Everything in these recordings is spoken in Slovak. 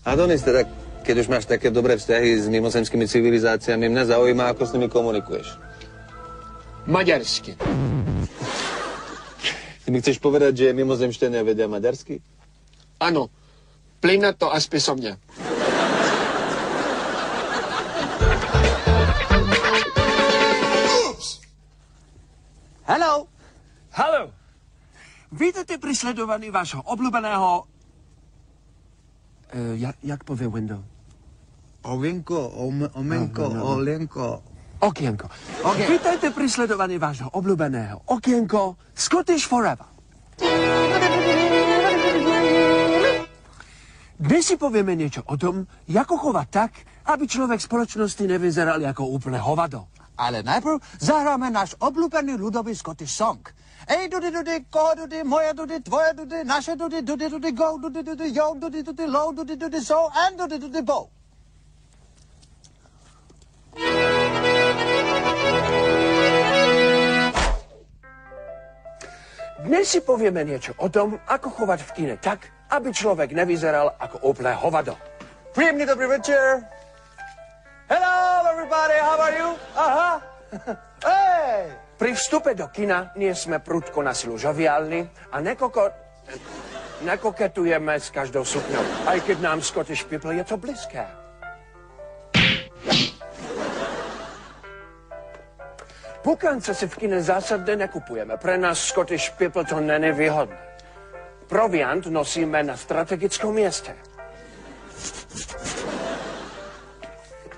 Adonis, teda, keď už máš také dobré vzťahy s mimozemskými civilizáciami, mňa zaujíma, ako s nimi komunikuješ. Maďarsky. Ty mi chceš povedať, že mimozemšťania vedia maďarsky? Áno, plynato a spisovne. Hello. Haló. Vítate pri sledovaní vášho obľúbeného... jak povie window? Ovienko, omenko, olienko. Okienko. Okay. Vítajte pri sledovaní vášho obľúbeného Okienko Scottish Forever. Dnes si povieme niečo o tom, ako chovať tak, aby človek v spoločnosti nevyzeral ako úplne hovado. Ale najprv zahráme náš obľúbený ľudový Scottish song. Ej, dudy, dudy, koho dudy, moja dudy, tvoja dudy, naše dudy, dudy, dudy, go, dudy, dudy, yo, dudy, dudy, low, dudy, dudy, so, and dudy, dudy, bow. Dnes si povieme niečo o tom, ako chovať v kine tak, aby človek nevyzeral ako úplne hovado. Príjemný dobrý večer. Hello, everybody, how are you? Aha. Hey! Pri vstupe do kina nie sme prudko na silu žoviálni a nekoketujeme s každou sukňou, aj keď nám Scottish people je to blízké. Pukance si v kine zásadne nekupujeme, pre nás Scottish people to není výhodné. Proviant nosíme na strategickom mieste.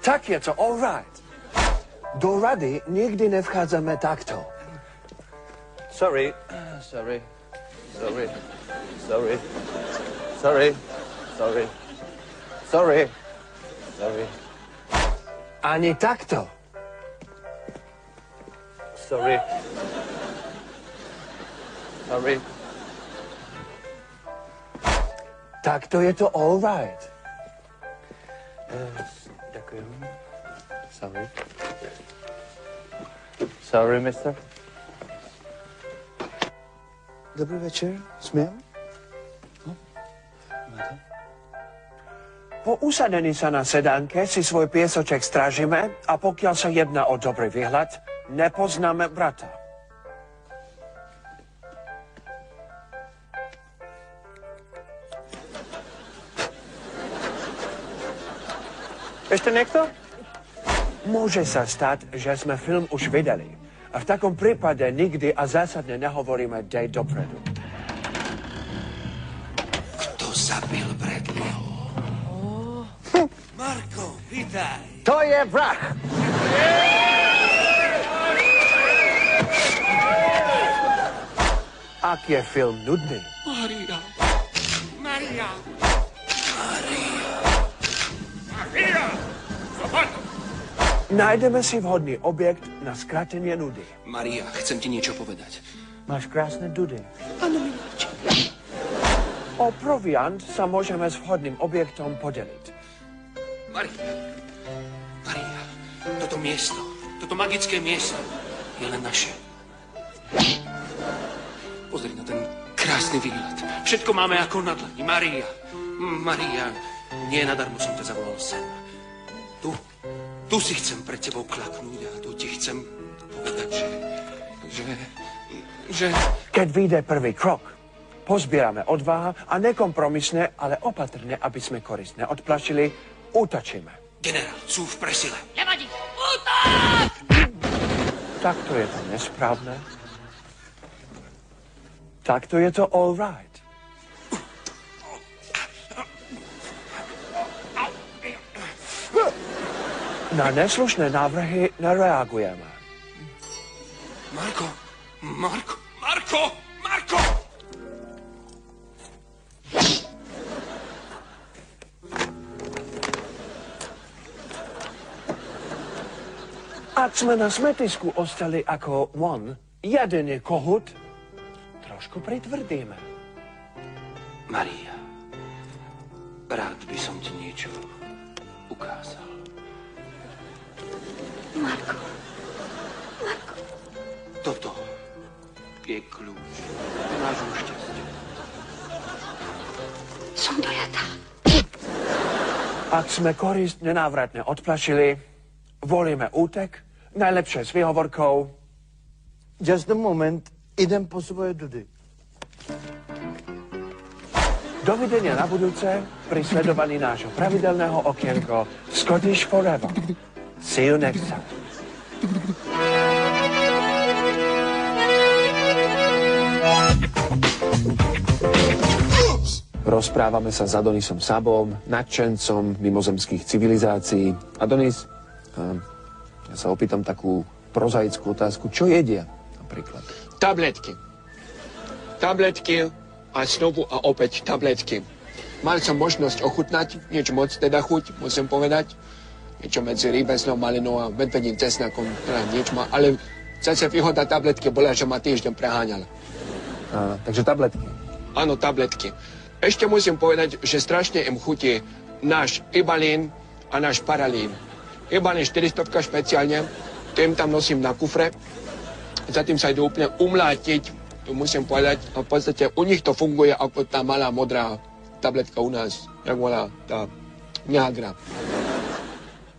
Tak je to all right. Do rady nikdy nevchádzame takto. Sorry. Ani takto. Sorry. Takto je to all right. Ďakujem. Sorry, mister. Dobrý večer, smiem? Po usadení sa na sedánke si svoj piesoček strážime a pokiaľ sa jedná o dobrý výhľad, nepoznáme brata. Ešte niekto? Môže sa stať, že sme film už videli. A v takom prípade nikdy a zásadne nehovoríme dej dopredu. Kto zabil Bradleyho? Marko, vítaj. To je vrah. Ak je film nudný, Maria! nájdeme si vhodný objekt na skrátenie nudy. Maria, chcem ti niečo povedať. Máš krásne dudy. Áno, miláčik. O proviant sa môžeme s vhodným objektom podeliť. Maria, toto miesto, toto magické miesto je len naše. Pozri na ten krásny výlet. Všetko máme ako na dlani. Maria, nie nadarmo som ťa zavolal sem. Tu si chcem pred tebou klaknúť a tu ti chcem povedať, že... Keď vyjde prvý krok, pozbierame odvaha a nekompromisne, ale opatrne, aby sme koristne odplašili, útočíme. Generál, sú v presile. Nevadí. Útok! Takto je to nesprávne. Takto je to all right. Na neslušné návrhy nereagujeme. Marko! Ak sme na smetisku ostali ako jediný kohút, trošku pritvrdíme. Maria, rád by som ti niečo ukázal. Marko. Toto je kľúč k nášmu šťastiu. Som dojatá. Ak sme korist nenávratne odplašili, volíme útek, najlepšie s výhovorkou. Just a moment, idem po svoje dudy. Dovidenia na budúce pri sledovaní nášho pravidelného okienko Scottish Forever. See you next time. Rozprávame sa s Adonisom Sabom, nadšencom mimozemských civilizácií. Adonis, ja sa opýtam takú prozaickú otázku. Čo jedia napríklad? Tabletky. Tabletky a znovu a opäť tabletky. Mal som možnosť ochutnať, niečo moc teda chuť, musím povedať. Niečo medzi rýbeznou malinou a medvedím cesnakom, teda niečo má, ale zase výhoda tabletky bola, že ma týždeň preháňala. Takže tabletky. Áno, tabletky. Ešte musím povedať, že strašne im chutí náš Ibalín a náš Paralín. Ibalín 400 špeciálne, tým tam nosím na kufre, zatým sa idú úplne umlátiť, to musím povedať, a v podstate u nich to funguje ako tá malá modrá tabletka u nás, jak volá tá Niagara.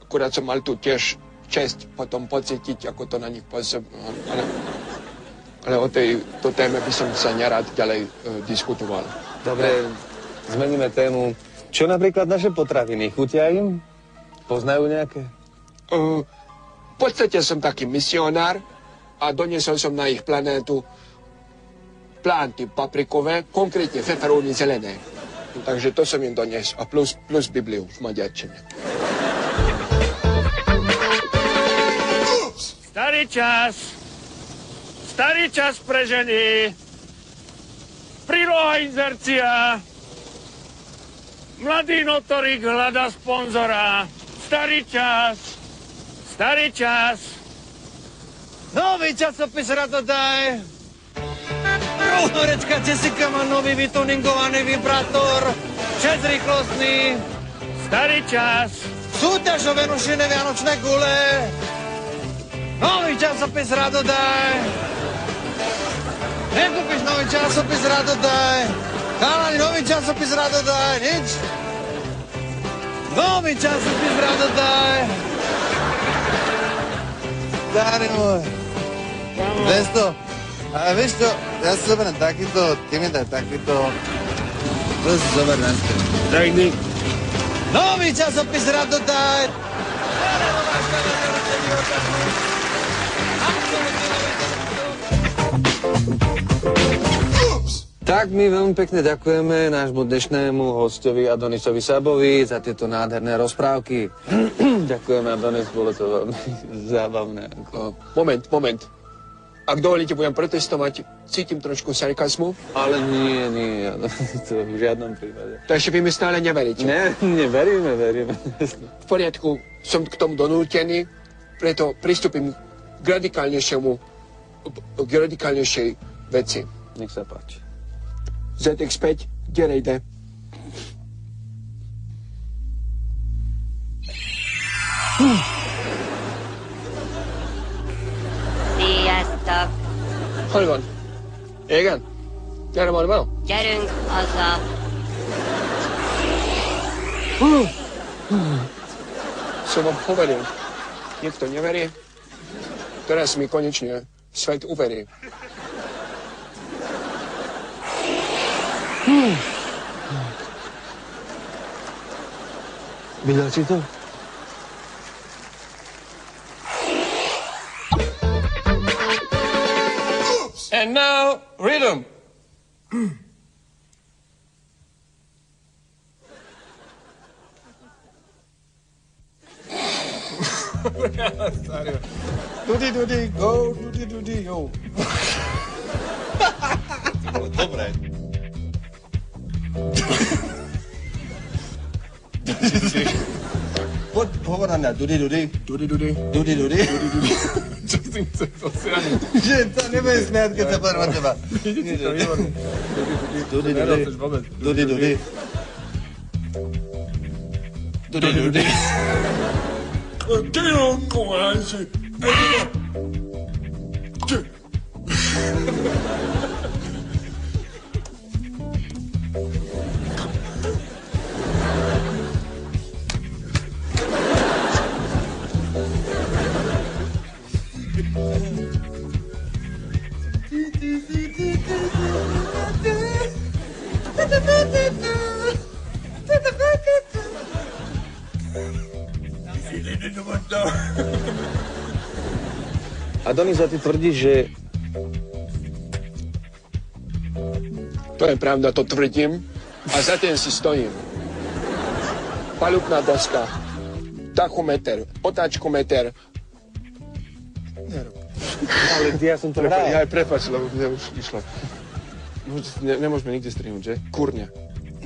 Akurát som mal tu tiež čest potom pocítiť, ako to na nich pôsobí, ale o tejto téme by som sa nerád ďalej diskutoval. Dobre, zmeníme tému. Čo napríklad naše potraviny? Chutia im? Poznajú nejaké? V podstate som taký misionár a doniesol som na ich planétu planty paprikové, konkrétne feferóny zelené. Takže to som im doniesol. A plus Bibliu v maďarčine. Starý čas pre ženy. Príloha inzercia. Mladý notorik hľada sponzora. Starý čas. Nový časopis Radodaj. Norecká Jessica má nový vytuningovaný vibrátor. 6-rýchlostný. Starý čas. Súťažové rušené vianočné gule. Nový časopis Radodaj. Nekúpiš nový časopis Radodaj. Chalani, nový časopis Radodaj. Nič. Nový časopis Radodaj. Starý môj. 200. A vieš čo, ja si zoberiem takýto, ty mi daj takýto. To si zober na stred. Dajný. Nový časopis Radodaj. Tak my veľmi pekne ďakujeme nášmu dnešnému hostovi Adonisovi Sabovi za tieto nádherné rozprávky. Ďakujeme, Adonis, bolo to veľmi zábavné. Moment. Ak dovolíte, budem protestovať. Cítim trošku sarkazmu. Ale nie, to v žiadnom prípade. Takže vy mi stále neveríte. Veríme. V poriadku, som k tomu donútený, preto pristúpim k radikálnejšej veci. Nech sa páči. ZX5, kde rejde? Sziasztok! Hol van? Igen? Gyere már be! Gyerünk haza! Szóval hovorím, nikto neverí, teraz mi konečne svet uverí. Videl si to? And now, rhythm. Dudy, go, dudy, go. Dobre. Poď, hovor na mňa. Dudy. Čo si chceš posiahnuť? Že to nebudem smiať, keď sa pozriem na teba. Dudy. Adonis, a ty tvrdíš, že... To je pravda, to tvrdím a za tým si stojím. Palubná doska, tachometer, otáčkometer. Ale ja som to hral. Ja aj prepáč, lebo mne už išlo. Nemôžeme nikde strihnúť, že? Kurňa.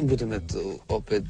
Budeme tu opäť...